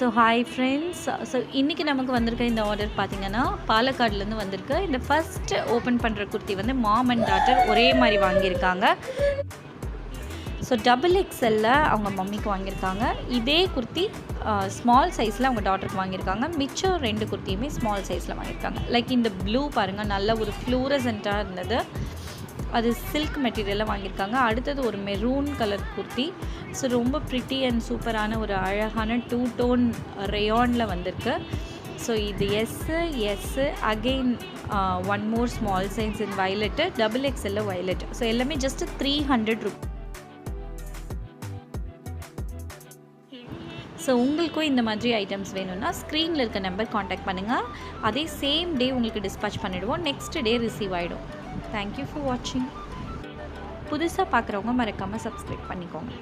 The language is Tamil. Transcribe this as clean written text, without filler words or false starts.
So hi friends. ஸோ இன்றைக்கி நமக்கு வந்திருக்க இந்த ஆர்டர் பார்த்திங்கன்னா பாலக்காடுலேருந்து வந்திருக்கு. இந்த ஃபஸ்ட்டு ஓப்பன் பண்ணுற குர்த்தி வந்து மாம் அண்ட் டாட்டர் ஒரே மாதிரி வாங்கியிருக்காங்க. ஸோ XXL அவங்க மம்மிக்கு வாங்கியிருக்காங்க. இதே குர்த்தி ஸ்மால் சைஸில் அவங்க டாட்டருக்கு வாங்கியிருக்காங்க. மிச்சம் 2 குர்த்தியுமே ஸ்மால் சைஸில் வாங்கியிருக்காங்க. லைக் இந்த ப்ளூ பாருங்கள், நல்ல ஒரு ஃப்ளூரசென்ட்டாக இருந்தது, அது சில்க் மெட்டீரியலில் வாங்கியிருக்காங்க. அடுத்தது ஒரு மெரூன் கலர் குர்த்தி. ஸோ ரொம்ப ப்ரிட்டி அண்ட் சூப்பரான ஒரு அழகான 2 டோன் ரேயானில் வந்திருக்கு. ஸோ இது S again one more small size இன் வயலட்டு, XXL வயலட். ஸோ எல்லாமே ஜஸ்ட் 300 ரூபீஸ். ஸோ உங்களுக்கும் இந்த மாதிரி ஐட்டம்ஸ் வேணும்னா ஸ்க்ரீனில் இருக்க நம்பர் காண்டாக்ட் பண்ணுங்கள். அதே சேம் டே உங்களுக்கு டிஸ்பேச் பண்ணிவிடுவோம். நெக்ஸ்ட் டே ரிசீவ் ஆகிடும். தேங்க்யூ ஃபார் வாட்சிங். புதுசாக பார்க்குறவங்க மறக்காமல் சப்ஸ்கிரைப் பண்ணிக்கோங்க.